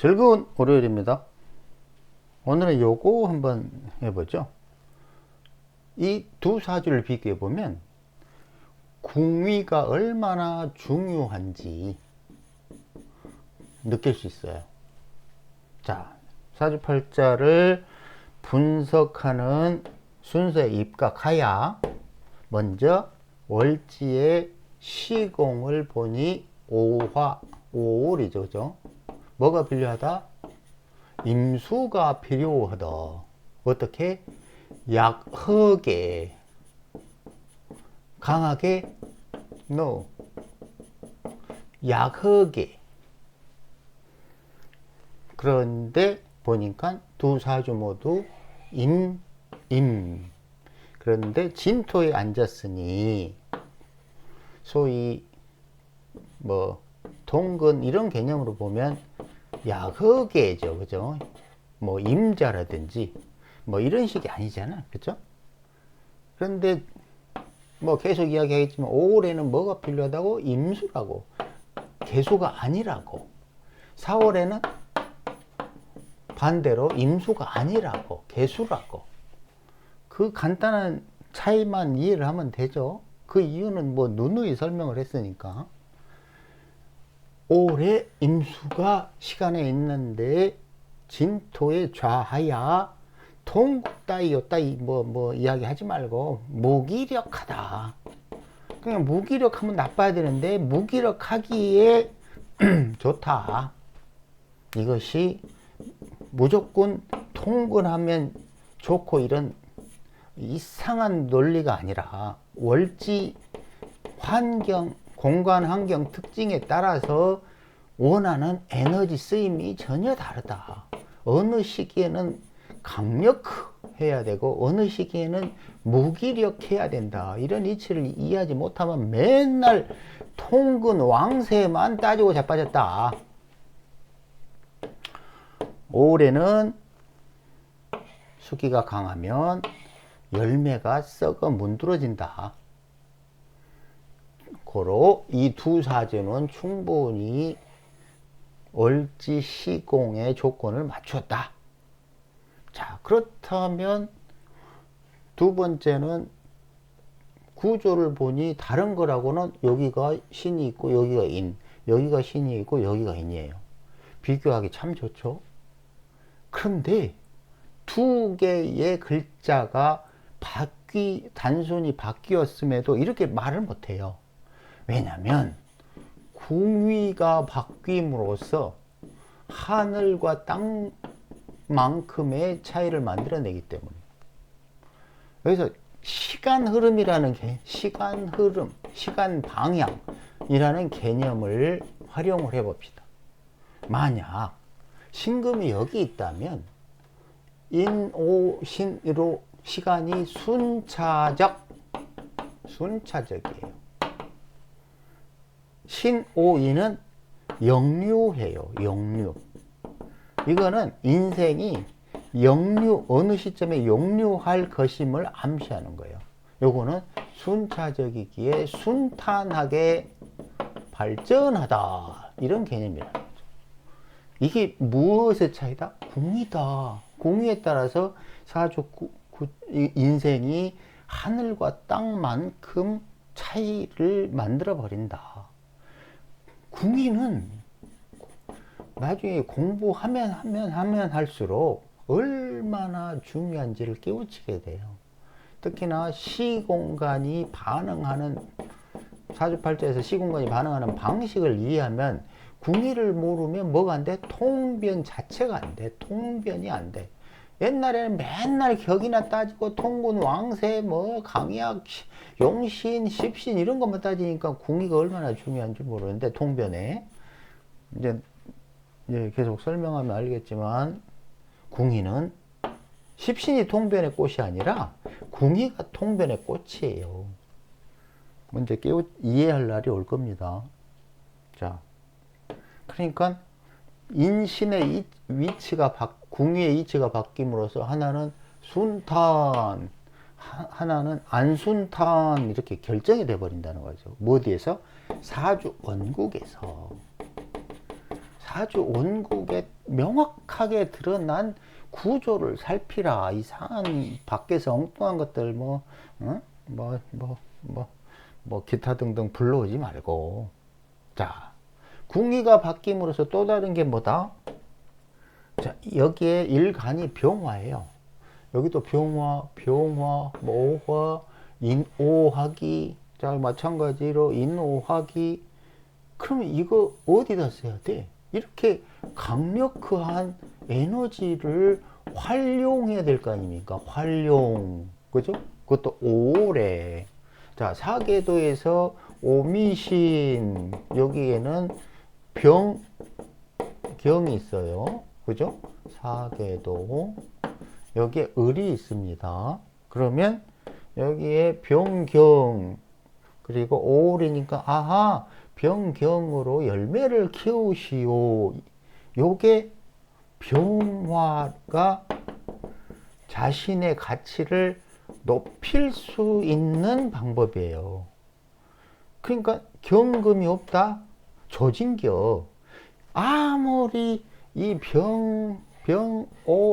즐거운 월요일입니다. 오늘은 요거 한번 해보죠. 이 두 사주를 비교해 보면 궁위가 얼마나 중요한지 느낄 수 있어요. 자, 사주팔자를 분석하는 순서에 입각하여 먼저 월지의 시공을 보니 오화, 오월이죠. 그죠? 뭐가 필요하다? 임수가 필요하다. 어떻게? 약하게, 강하게? No. 약하게. 그런데 보니까 두 사주 모두 임. 그런데 진토에 앉았으니 소위 뭐 동근 이런 개념으로 보면 약하게죠. 그죠? 뭐 임자라든지 뭐 이런 식이 아니잖아. 그죠? 그런데 뭐 계속 이야기하겠지만 5월에는 뭐가 필요하다고? 임수라고. 개수가 아니라고. 4월에는 반대로 임수가 아니라고. 개수라고. 그 간단한 차이만 이해를 하면 되죠. 그 이유는 뭐 누누이 설명을 했으니까. 5월에 임수가 시간에 있는데 진토에 좌하야 동국 따위 따위 뭐 이야기 하지 말고 무기력하다. 그냥 무기력하면 나빠야 되는데 무기력하기에 좋다. 이것이 무조건 통근하면 좋고 이런 이상한 논리가 아니라 월지 환경, 공간 환경 특징에 따라서 원하는 에너지 쓰임이 전혀 다르다. 어느 시기에는 강력해야 되고 어느 시기에는 무기력해야 된다. 이런 이치를 이해하지 못하면 맨날 통근 왕세만 따지고 자빠졌다. 올해는 수기가 강하면 열매가 썩어 문드러진다. 고로 이 두 사주는 충분히 월지 시공의 조건을 맞췄다. 자, 그렇다면 두 번째는 구조를 보니 다른 거라고는 여기가 신이 있고 여기가 인, 여기가 신이 있고 여기가 인이에요. 비교하기 참 좋죠. 그런데 두 개의 글자가 단순히 바뀌었음에도 이렇게 말을 못해요. 왜냐하면 궁위가 바뀜으로써 하늘과 땅만큼의 차이를 만들어내기 때문에 여기서 시간 흐름이라는 게 시간 흐름, 시간 방향이라는 개념을 활용을 해봅시다. 만약 신금이 여기 있다면 인오신으로 시간이 순차적이에요. 신오인은 역류해요. 역류. 이거는 인생이 어느 시점에 역류할 것임을 암시하는 거예요. 요거는 순차적이기에 순탄하게 발전하다. 이런 개념이라는 거죠. 이게 무엇의 차이다? 궁이다. 궁위에 따라서 사주 인생이 하늘과 땅만큼 차이를 만들어 버린다. 궁위는 나중에 공부하면 할수록 얼마나 중요한지를 깨우치게 돼요. 특히나 시공간이 반응하는 사주팔자에서 시공간이 반응하는 방식을 이해하면 궁위를 모르면 뭐가 안 돼? 통변 자체가 안 돼. 통변이 안 돼. 옛날에는 맨날 격이나 따지고 통군, 왕세, 뭐 강약, 용신, 십신 이런 것만 따지니까 궁위가 얼마나 중요한지 모르는데 통변에 이제 계속 설명하면 알겠지만 궁위는 십신이 통변의 꽃이 아니라 궁위가 통변의 꽃이에요. 먼저 이해할 날이 올 겁니다. 자, 그러니까 인신의 위치가 궁위의 위치가 바뀜으로써 하나는 순탄, 하나는 안순탄 이렇게 결정이 돼 버린다는 거죠. 사주 원국에서 사주 원국의 명확하게 드러난 구조를 살피라. 이상한 밖에서 엉뚱한 것들 기타 등등 불러오지 말고. 자, 궁위가 바뀜으로써 또 다른 게 뭐다? 자, 여기에 일간이 병화예요. 여기도 병화, 모화, 인오하기. 자, 마찬가지로 인오하기. 그러면 이거 어디다 써야 돼? 이렇게 강력한 에너지를 활용해야 될 거 아닙니까? 활용. 그죠? 그것도 오래. 자, 사계도에서 오미신. 여기에는 경이 있어요. 그죠? 사계도. 여기에 을이 있습니다. 그러면 여기에 병경. 그리고 오울이니까, 아하, 병경으로 열매를 키우시오. 요게 병화가 자신의 가치를 높일 수 있는 방법이에요. 그러니까 경금이 없다? 조진겨. 아무리 이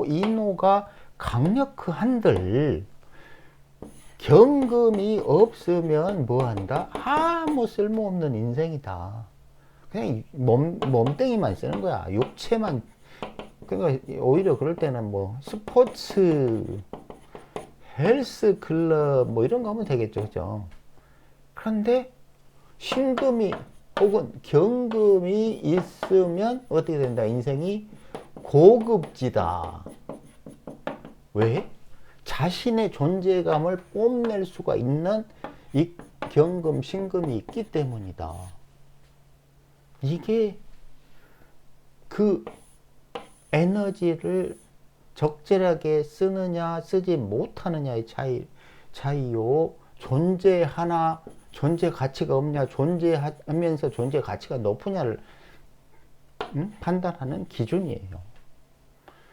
인호가 강력한들 경금이 없으면 뭐한다? 아무 쓸모없는 인생이다. 그냥 몸뚱이만 쓰는 거야. 육체만. 그러니까 오히려 그럴 때는 뭐 스포츠, 헬스 클럽 뭐 이런 거 하면 되겠죠. 그죠? 그런데 신금이 혹은 경금이 있으면 어떻게 된다? 인생이 고급지다. 왜? 자신의 존재감을 뽐낼 수가 있는 이 경금, 신금이 있기 때문이다. 이게 그 에너지를 적절하게 쓰느냐 쓰지 못하느냐의 차이요. 존재 가치가 없냐, 존재하면서 존재 가치가 높으냐를 판단하는 기준이에요.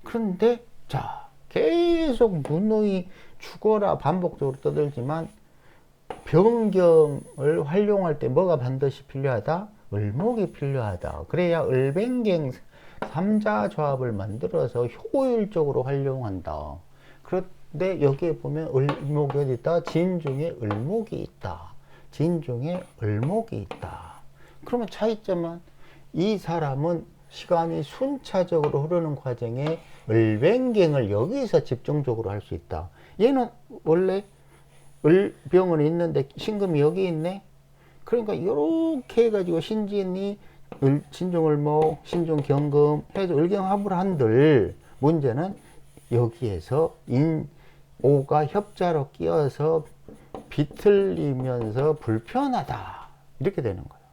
그런데 자, 계속 누누이 죽어라 반복적으로 떠들지만 병경을 활용할 때 뭐가 반드시 필요하다? 을목이 필요하다. 그래야 을뱅갱 삼자 조합을 만들어서 효율적으로 활용한다. 그런데 여기에 보면 을목이 어디 있다? 진중에 을목이 있다. 진중에 을목이 있다. 그러면 차이점은 이 사람은 시간이 순차적으로 흐르는 과정에 을뱅갱을 여기서 집중적으로 할 수 있다. 얘는 원래 을병은 있는데 신금이 여기 있네. 그러니까 이렇게 해가지고 신진이 신중을목, 신중경금 해서 을경합을 한들 문제는 여기에서 인오가 협자로 끼어서 비틀리면서 불편하다. 이렇게 되는 거예요.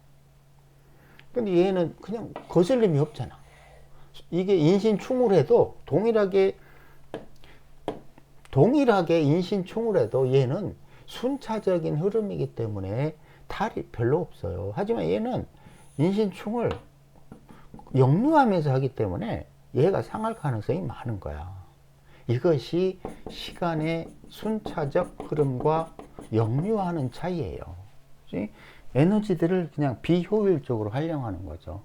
근데 얘는 그냥 거슬림이 없잖아. 이게 인신충을 해도 동일하게 인신충을 해도 얘는 순차적인 흐름이기 때문에 탈이 별로 없어요. 하지만 얘는 인신충을 역류하면서 하기 때문에 얘가 상할 가능성이 많은 거야. 이것이 시간의 순차적 흐름과 역류하는 차이예요. 에너지들을 그냥 비효율적으로 활용하는 거죠.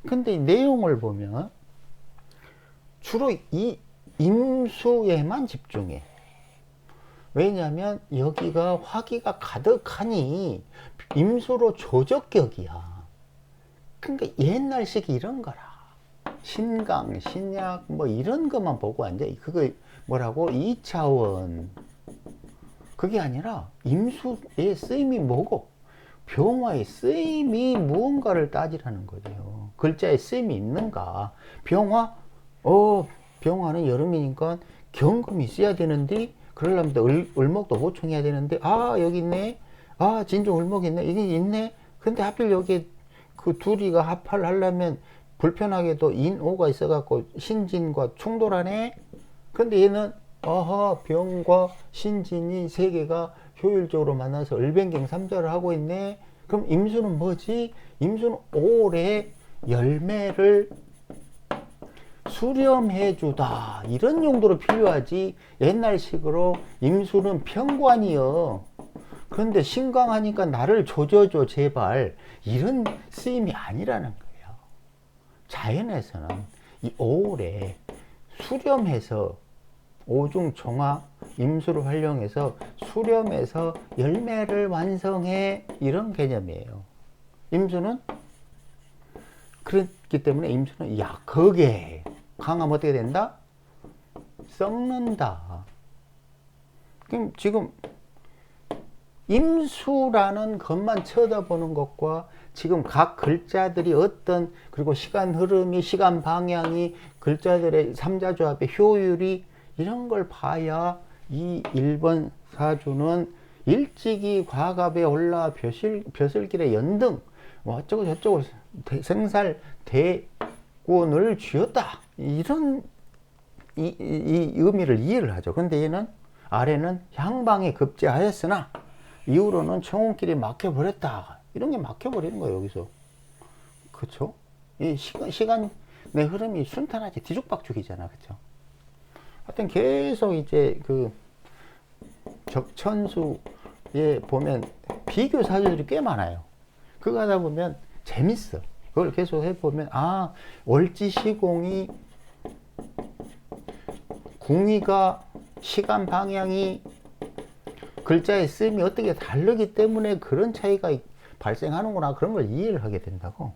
근데 이 내용을 보면 주로 이 임수에만 집중해. 왜냐하면 여기가 화기가 가득하니 임수로 조적격이야. 그러니까 옛날식 이런 거라. 신강, 신약 뭐 이런 것만 보고 앉아. 그거 뭐라고? 2차원. 그게 아니라 임수의 쓰임이 뭐고 병화의 쓰임이 무언가를 따지라는 거죠. 글자에 쓰임이 있는가. 병화는 여름이니까 경금이 있어야 되는데 그러려면 또 을목도 보충해야 되는데 여기 있네. 진중 을목이 있네. 이게 있네. 근데 하필 여기 그 둘이가 합을 하려면 불편하게도 인오가 있어갖고 신진과 충돌하네. 근데 얘는 병과 신진이 세 개가 효율적으로 만나서 을뱅갱 삼자를 하고 있네. 그럼 임수는 뭐지? 임수는 올해 열매를 수렴해주다. 이런 용도로 필요하지. 옛날식으로 임수는 평관이요. 그런데 신강하니까 나를 조져줘 제발. 이런 쓰임이 아니라는 거예요. 자연에서는 이 5월에 수렴해서 오중종화 임수를 활용해서 수렴해서 열매를 완성해, 이런 개념이에요. 임수는 그렇기 때문에 임수는 약하게 강하면 어떻게 된다? 썩는다. 그럼 지금 임수라는 것만 쳐다보는 것과 지금 각 글자들이 어떤, 그리고 시간 흐름이, 시간 방향이, 글자들의 삼자조합의 효율이, 이런 걸 봐야 이 1번 사주는 일찍이 과갑에 올라 벼슬길에 연등 뭐 어쩌고 저쩌고 생살 대권을 쥐었다, 이런 이 의미를 이해를 하죠. 근데 얘는 아래는 향방에 급제하였으나 이후로는 청혼길이 막혀버렸다, 이런 게 막혀버리는 거예요 여기서. 그쵸? 이 시간의 흐름이 순탄하지, 뒤죽박죽이잖아. 그쵸? 하여튼 계속 이제 그 적천수에 보면 비교 사주들이 꽤 많아요. 그거 하다 보면 재밌어. 그걸 계속 해보면, 아, 월지시공이, 궁위가, 시간 방향이, 글자의 쓰임이 어떻게 다르기 때문에 그런 차이가 발생하는구나, 그런 걸 이해를 하게 된다고.